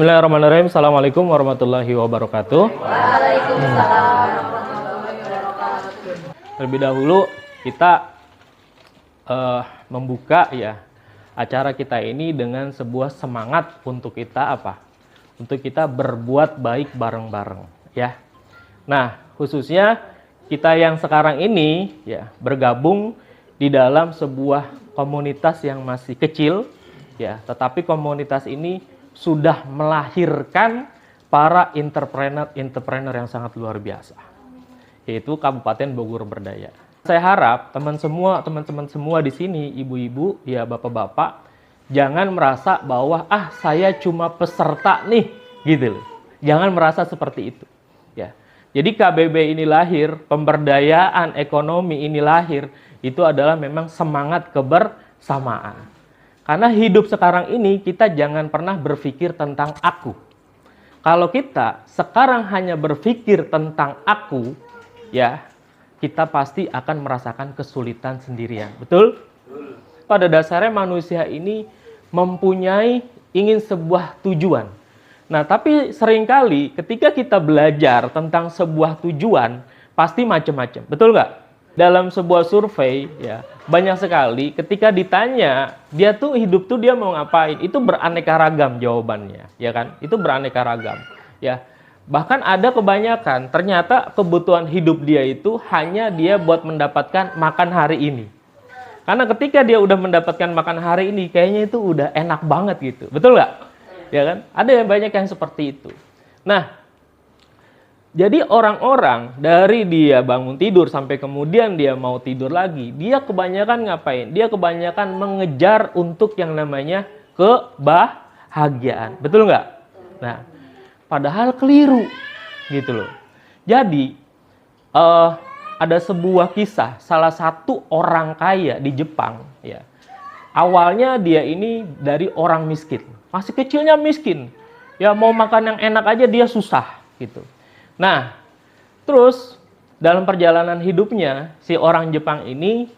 Bismillahirrahmanirrahim. Assalamualaikum warahmatullahi wabarakatuh. Waalaikumsalam warahmatullahi wabarakatuh. Terlebih dahulu kita membuka ya acara kita ini dengan sebuah semangat untuk kita apa? Untuk kita berbuat baik bareng-bareng ya. Nah, khususnya kita yang sekarang ini ya bergabung di dalam sebuah komunitas yang masih kecil ya, tetapi komunitas ini sudah melahirkan para entrepreneur yang sangat luar biasa, yaitu Kabupaten Bogor Berdaya. Saya harap teman-teman semua di sini, ibu-ibu, ya bapak-bapak, jangan merasa bahwa saya cuma peserta nih, gitu loh. Jangan merasa seperti itu, ya. Jadi KBB ini lahir, pemberdayaan ekonomi ini lahir, itu adalah memang semangat kebersamaan. Karena hidup sekarang ini kita jangan pernah berpikir tentang aku. Kalau kita sekarang hanya berpikir tentang aku, ya, kita pasti akan merasakan kesulitan sendirian. Betul? Pada dasarnya manusia ini mempunyai ingin sebuah tujuan. Nah, tapi seringkali ketika kita belajar tentang sebuah tujuan, pasti macam-macam. Betul nggak? Dalam sebuah survei, ya, banyak sekali ketika ditanya, dia tuh hidup tuh dia mau ngapain? Itu beraneka ragam jawabannya, ya kan? Itu beraneka ragam, ya. Bahkan ada kebanyakan, ternyata kebutuhan hidup dia itu hanya dia buat mendapatkan makan hari ini. Karena ketika dia udah mendapatkan makan hari ini, kayaknya itu udah enak banget gitu. Betul nggak? Ya kan? Ada yang banyak yang seperti itu. Nah, jadi orang-orang dari dia bangun tidur sampai kemudian dia mau tidur lagi, dia kebanyakan ngapain? Dia kebanyakan mengejar untuk yang namanya kebahagiaan. Betul nggak? Nah, padahal keliru, gitu loh. Jadi, ada sebuah kisah, salah satu orang kaya di Jepang, ya. Awalnya dia ini dari orang miskin, masih kecilnya miskin, ya mau makan yang enak aja dia susah, gitu. Nah, terus dalam perjalanan hidupnya, si orang Jepang ini,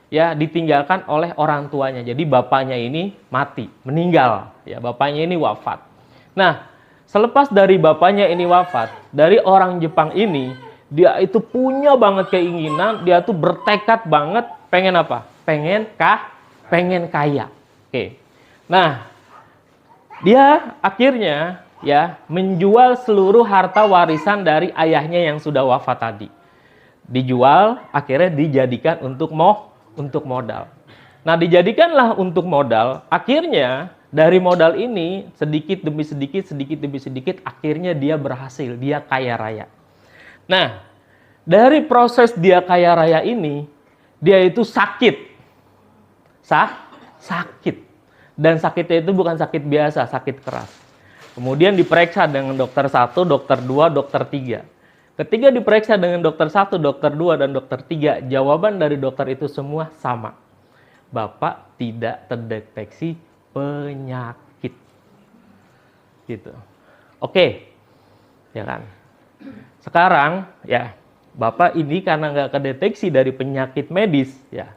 ya ditinggalkan oleh orang tuanya. Jadi bapaknya ini mati, meninggal, ya bapaknya ini wafat. Nah, selepas dari bapaknya ini wafat, dari orang Jepang ini, dia itu punya banget keinginan, dia tuh bertekad banget, pengen apa? Pengen kaya. Oke. Nah, dia akhirnya ya menjual seluruh harta warisan dari ayahnya yang sudah wafat tadi. Dijual, akhirnya dijadikan untuk modal. Nah, dijadikanlah untuk modal, akhirnya dari modal ini sedikit demi sedikit, akhirnya dia berhasil, dia kaya raya. Nah, dari proses dia kaya raya ini, dia itu sakit. Sakit. Dan sakitnya itu bukan sakit biasa, sakit keras. Kemudian diperiksa dengan dokter 1, dokter 2, dokter 3. Ketika diperiksa dengan dokter 1, dokter 2, dan dokter 3, jawaban dari dokter itu semua sama. Bapak tidak terdeteksi penyakit. Gitu. Oke. Ya kan? Sekarang, ya, Bapak ini karena nggak kedeteksi dari penyakit medis, ya.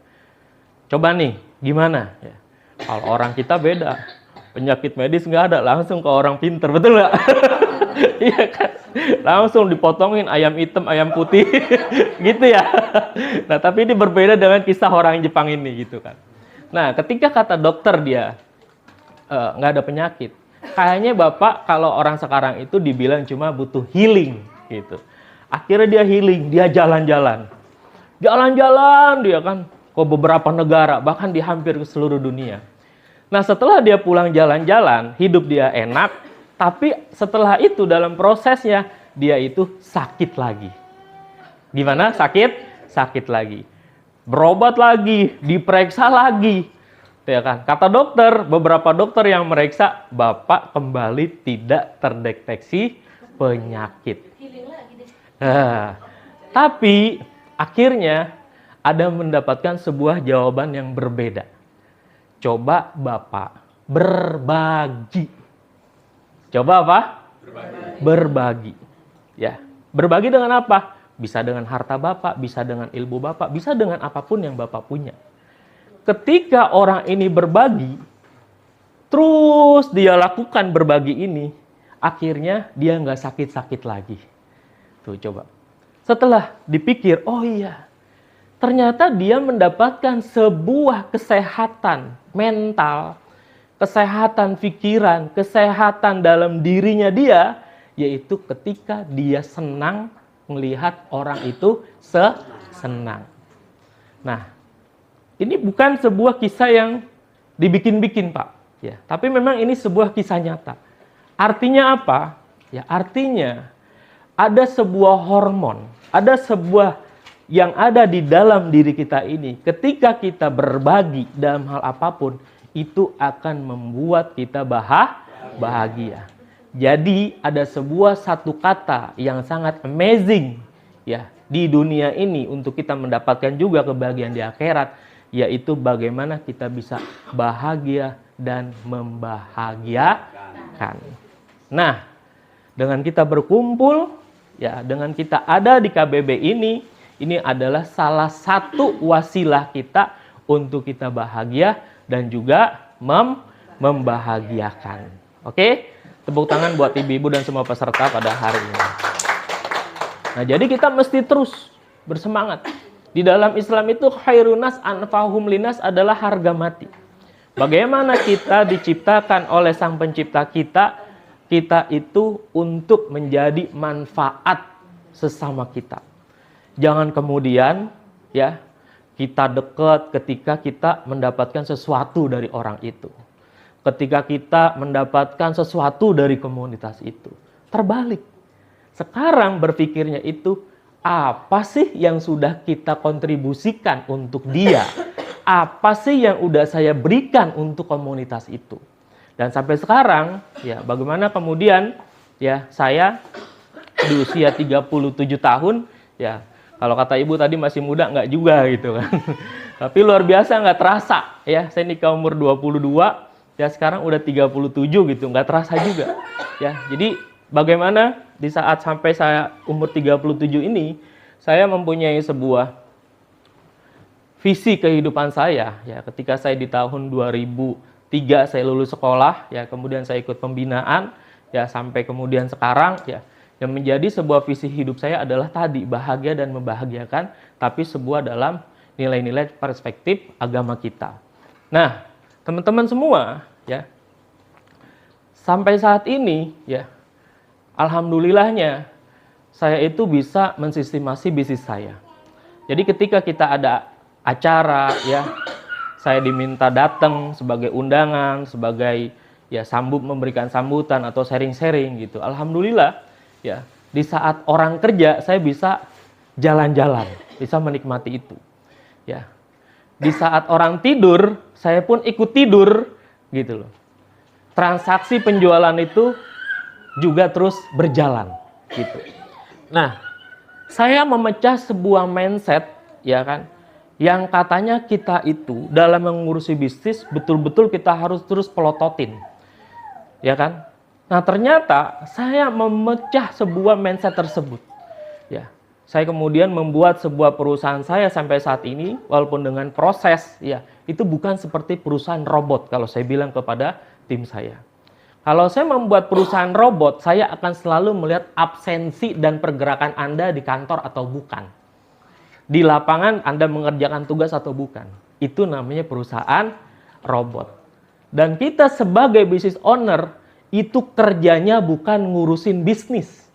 Coba nih, gimana? Ya. Kalau orang kita beda. Penyakit medis nggak ada, langsung ke orang pinter, betul nggak? Iya kan? Langsung dipotongin ayam hitam, ayam putih, gitu ya. Nah, tapi ini berbeda dengan kisah orang Jepang ini, gitu kan. Nah, ketika kata dokter dia nggak ada penyakit, kayaknya Bapak kalau orang sekarang itu dibilang cuma butuh healing, gitu. Akhirnya dia healing, dia jalan-jalan dia kan ke beberapa negara, bahkan di hampir ke seluruh dunia. Nah, setelah dia pulang jalan-jalan, hidup dia enak, tapi setelah itu dalam prosesnya, dia itu sakit lagi. Gimana? Sakit lagi. Berobat lagi, diperiksa lagi. Ya kan? Kata dokter, beberapa dokter yang meriksa, Bapak kembali tidak terdeteksi penyakit. Nah, tapi akhirnya ada mendapatkan sebuah jawaban yang berbeda. Coba Bapak berbagi. Coba apa? Berbagi. Ya, berbagi dengan apa? Bisa dengan harta Bapak, bisa dengan ilmu Bapak, bisa dengan apapun yang Bapak punya. Ketika orang ini berbagi, terus dia lakukan berbagi ini, akhirnya dia nggak sakit-sakit lagi. Tuh coba. Setelah dipikir, oh iya, ternyata dia mendapatkan sebuah kesehatan mental, kesehatan pikiran, kesehatan dalam dirinya dia, yaitu ketika dia senang melihat orang itu senang. Nah, ini bukan sebuah kisah yang dibikin-bikin, Pak. Ya, tapi memang ini sebuah kisah nyata. Artinya apa? Ya, artinya ada sebuah hormon, ada sebuah yang ada di dalam diri kita ini. Ketika kita berbagi dalam hal apapun, itu akan membuat kita bahagia. Jadi ada sebuah satu kata yang sangat amazing ya di dunia ini untuk kita mendapatkan juga kebahagiaan di akhirat, yaitu bagaimana kita bisa bahagia dan membahagiakan. Nah, dengan kita berkumpul ya, dengan kita ada di KBB ini adalah salah satu wasilah kita untuk kita bahagia dan juga membahagiakan. Oke? Tepuk tangan buat ibu-ibu dan semua peserta pada hari ini. Nah, jadi kita mesti terus bersemangat. Di dalam Islam itu khairunas anfahum linas adalah harga mati. Bagaimana kita diciptakan oleh Sang Pencipta kita itu untuk menjadi manfaat sesama kita. Jangan kemudian ya kita dekat ketika kita mendapatkan sesuatu dari orang itu. Ketika kita mendapatkan sesuatu dari komunitas itu. Terbalik. Sekarang berpikirnya itu, apa sih yang sudah kita kontribusikan untuk dia? Apa sih yang udah saya berikan untuk komunitas itu? Dan sampai sekarang, ya bagaimana kemudian ya saya di usia 37 tahun, ya kalau kata ibu tadi masih muda, enggak juga gitu kan. Tapi luar biasa, nggak terasa ya, saya nikah umur 22, ya sekarang udah 37 gitu, nggak terasa juga. Ya, jadi bagaimana di saat sampai saya umur 37 ini, saya mempunyai sebuah visi kehidupan saya. Ya, ketika saya di tahun 2003 saya lulus sekolah, ya kemudian saya ikut pembinaan, ya sampai kemudian sekarang, ya yang menjadi sebuah visi hidup saya adalah tadi bahagia dan membahagiakan, tapi sebuah dalam nilai-nilai perspektif agama kita. Nah, teman-teman semua, ya, sampai saat ini, ya, alhamdulillahnya, saya itu bisa mensistemasi bisnis saya. Jadi ketika kita ada acara, ya, saya diminta datang sebagai undangan, sebagai ya memberikan sambutan atau sharing-sharing gitu. Alhamdulillah, ya, di saat orang kerja, saya bisa jalan-jalan, bisa menikmati itu. Ya, di saat orang tidur, saya pun ikut tidur, gitu loh. Transaksi penjualan itu juga terus berjalan, gitu. Nah, saya memecah sebuah mindset, ya kan, yang katanya kita itu dalam mengurusi bisnis betul-betul kita harus terus pelototin, ya kan. Nah, ternyata saya memecah sebuah mindset tersebut, ya. Saya kemudian membuat sebuah perusahaan saya sampai saat ini, walaupun dengan proses, ya, itu bukan seperti perusahaan robot kalau saya bilang kepada tim saya. Kalau saya membuat perusahaan robot, saya akan selalu melihat absensi dan pergerakan Anda di kantor atau bukan. Di lapangan Anda mengerjakan tugas atau bukan. Itu namanya perusahaan robot. Dan kita sebagai business owner, itu kerjanya bukan ngurusin bisnis.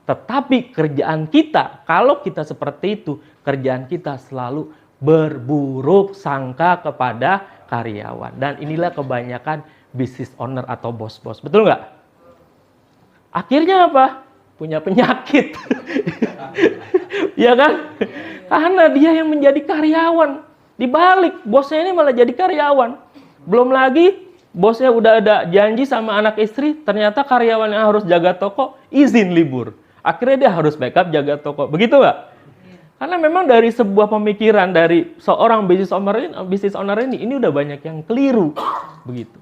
Tetapi kerjaan kita, kalau kita seperti itu, kerjaan kita selalu berburuk sangka kepada karyawan. Dan inilah kebanyakan business owner atau bos-bos. Betul nggak? Akhirnya apa? Punya penyakit. Ya kan? Karena dia yang menjadi karyawan. Dibalik, bosnya ini malah jadi karyawan. Belum lagi, bosnya udah ada janji sama anak istri, ternyata karyawan yang harus jaga toko izin libur. Akhirnya dia harus backup jaga toko. Begitu nggak? Karena memang dari sebuah pemikiran dari seorang business owner ini udah banyak yang keliru. Begitu.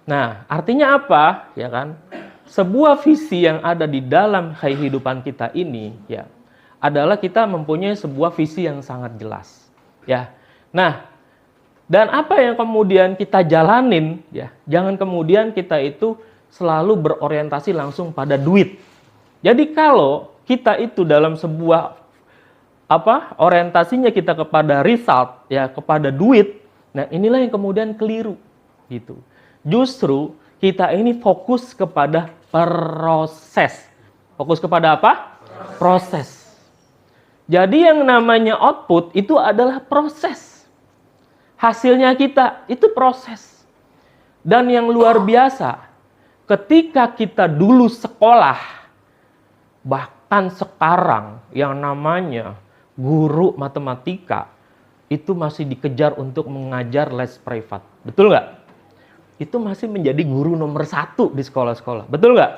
Nah, artinya apa? Ya kan? Sebuah visi yang ada di dalam kehidupan kita ini, ya, adalah kita mempunyai sebuah visi yang sangat jelas. Ya. Nah, dan apa yang kemudian kita jalanin, ya, jangan kemudian kita itu selalu berorientasi langsung pada duit. Jadi kalau kita itu dalam sebuah orientasinya kita kepada result, ya kepada duit, nah inilah yang kemudian keliru gitu. Justru kita ini fokus kepada proses. Fokus kepada apa? Proses. Jadi yang namanya output itu adalah proses. Hasilnya kita itu proses. Dan yang luar biasa, ketika kita dulu sekolah, bahkan sekarang yang namanya guru matematika itu masih dikejar untuk mengajar les privat. Betul nggak? Itu masih menjadi guru nomor 1 di sekolah-sekolah. Betul nggak?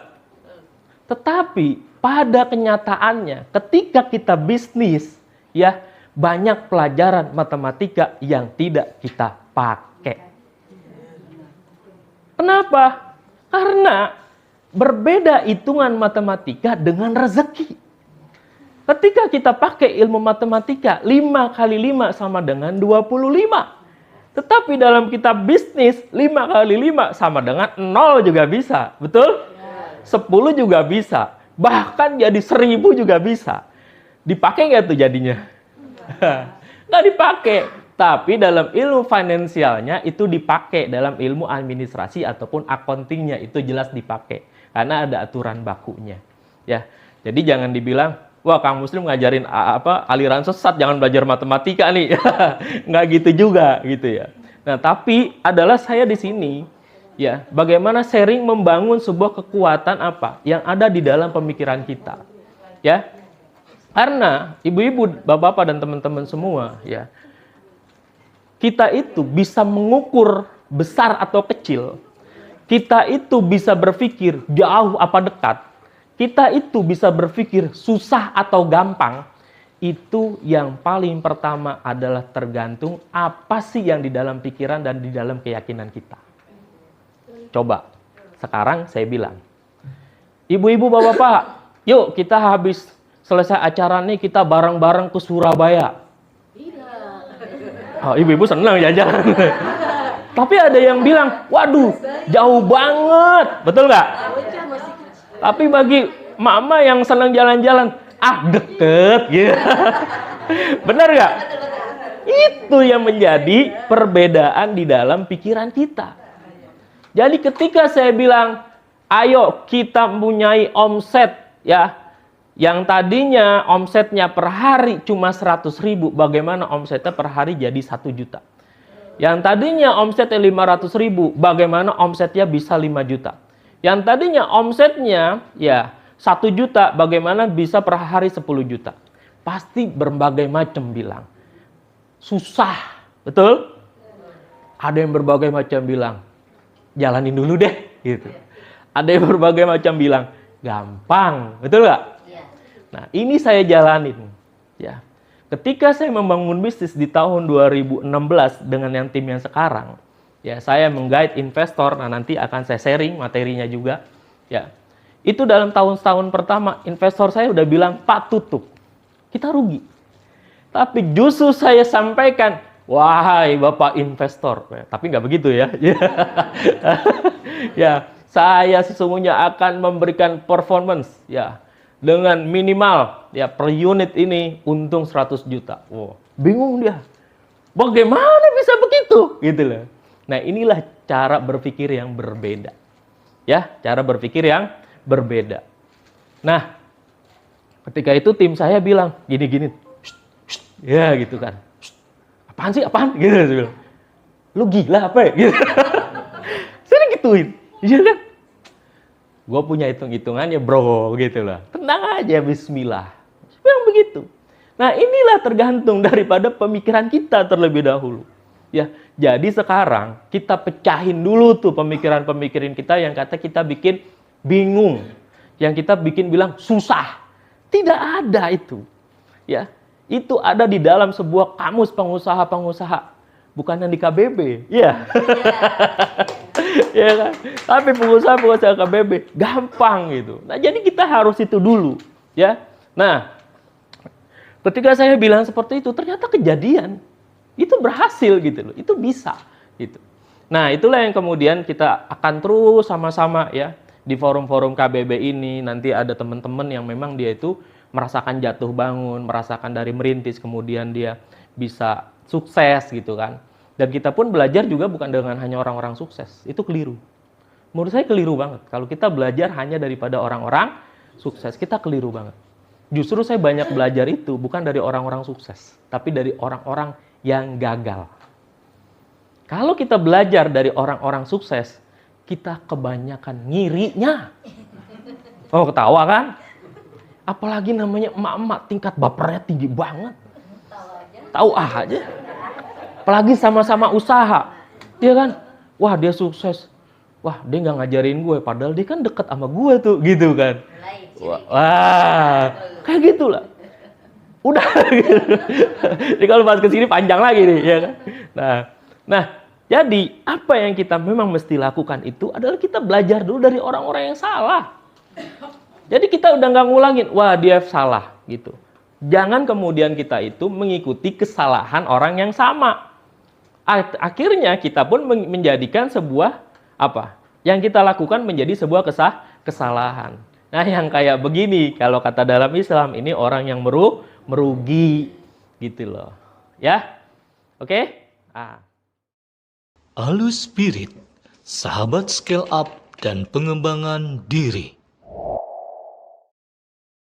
Tetapi pada kenyataannya ketika kita bisnis, ya banyak pelajaran matematika yang tidak kita pakai. Kenapa? Karena berbeda hitungan matematika dengan rezeki. Ketika kita pakai ilmu matematika, 5 kali 5 sama dengan 25. Tetapi dalam kitab bisnis, 5 kali 5 sama dengan 0 juga bisa. Betul? 10 juga bisa. Bahkan jadi 1000 juga bisa. Dipakai nggak tuh jadinya? Nggak dipakai. Tapi dalam ilmu finansialnya itu dipakai. Dalam ilmu administrasi ataupun accountingnya itu jelas dipakai. Karena ada aturan bakunya. Ya, jadi jangan dibilang, wah Kang Muslim ngajarin aliran sesat, jangan belajar matematika nih. Nggak gitu juga gitu ya. Nah, tapi adalah saya di sini ya, bagaimana sharing membangun sebuah kekuatan yang ada di dalam pemikiran kita. Ya. Karena ibu-ibu, bapak-bapak dan teman-teman semua ya, kita itu bisa mengukur besar atau kecil. Kita itu bisa berpikir jauh apa dekat. Kita itu bisa berpikir susah atau gampang. Itu yang paling pertama adalah tergantung apa sih yang di dalam pikiran dan di dalam keyakinan kita. Coba, sekarang saya bilang, ibu-ibu, bapak-bapak, yuk kita habis selesai acara nih kita bareng-bareng ke Surabaya. Oh, ibu-ibu senang jalan. Tapi ada yang bilang, waduh, jauh banget. Betul nggak? Tapi bagi mama yang senang jalan-jalan, deket. Gitu. Benar nggak? Itu yang menjadi perbedaan di dalam pikiran kita. Jadi ketika saya bilang, ayo kita mempunyai omset, ya, yang tadinya omsetnya per hari cuma 100.000, bagaimana omsetnya per hari jadi 1 juta? Yang tadinya omsetnya 500.000, bagaimana omsetnya bisa 5 juta? Yang tadinya omsetnya ya 1 juta, bagaimana bisa per hari 10 juta? Pasti berbagai macam bilang. Susah, betul? Ada yang berbagai macam bilang, jalanin dulu deh, gitu. Ada yang berbagai macam bilang, gampang, betul nggak? Nah, ini saya jalanin. Ya. Ketika saya membangun bisnis di tahun 2016 dengan yang tim yang sekarang, ya saya meng-guide investor. Nah, nanti akan saya sharing materinya juga. Ya, itu dalam tahun-tahun pertama investor saya udah bilang, Pak tutup, kita rugi. Tapi justru saya sampaikan, wahai Bapak investor, tapi nggak begitu ya. Ya, saya sesungguhnya akan memberikan performance, ya. Dengan minimal ya per unit ini untung 100 juta. Wow, bingung dia. Bagaimana bisa begitu? Gitu loh. Nah, inilah cara berpikir yang berbeda. Ya, cara berpikir yang berbeda. Nah, ketika itu tim saya bilang gini-gini. Ya, gitu kan. Apaan sih? Apaan? Gitu saya bilang. Lu gila apa ya? Gitu. Saya gituin. Iya kan? Gue punya hitung-hitungannya bro, gitu loh. Tenang aja, bismillah. Yang begitu. Nah, inilah tergantung daripada pemikiran kita terlebih dahulu. Ya, jadi sekarang kita pecahin dulu tuh pemikiran-pemikiran kita yang kata kita bikin bingung. Yang kita bikin bilang susah. Tidak ada itu. Ya, itu ada di dalam sebuah kamus pengusaha-pengusaha. Bukan yang di KBB. Iya. Ya kan? Tapi pengusaha-pengusaha KBB gampang gitu. Nah, jadi kita harus itu dulu, ya. Nah, ketika saya bilang seperti itu, ternyata kejadian. Itu berhasil gitu loh. Itu bisa gitu. Nah, itulah yang kemudian kita akan terus sama-sama ya di forum-forum KBB ini. Nanti ada teman-teman yang memang dia itu merasakan jatuh bangun, merasakan dari merintis, kemudian dia bisa sukses gitu kan. Dan kita pun belajar juga bukan dengan hanya orang-orang sukses. Itu keliru. Menurut saya keliru banget. Kalau kita belajar hanya daripada orang-orang sukses, kita keliru banget. Justru saya banyak belajar itu bukan dari orang-orang sukses, tapi dari orang-orang yang gagal. Kalau kita belajar dari orang-orang sukses, kita kebanyakan ngirinya. Oh, ketawa kan? Apalagi namanya emak-emak tingkat bapernya tinggi banget. Tahu aja. Apalagi sama-sama usaha. Dia kan, wah dia sukses. Wah dia nggak ngajarin gue, padahal dia kan deket sama gue tuh, gitu kan. Wah, kayak gitulah. Udah. Jadi kalau bahas kesini panjang lagi nih, ya kan? Nah, jadi apa yang kita memang mesti lakukan itu adalah kita belajar dulu dari orang-orang yang salah. Jadi kita udah nggak ngulangin, wah dia salah gitu. Jangan kemudian kita itu mengikuti kesalahan orang yang sama. Akhirnya kita pun menjadikan sebuah apa? Yang kita lakukan menjadi sebuah kesalahan. Nah yang kayak begini, kalau kata dalam Islam ini orang yang merugi gitu loh. Ya, oke? Alus Spirit, sahabat scale up dan pengembangan diri.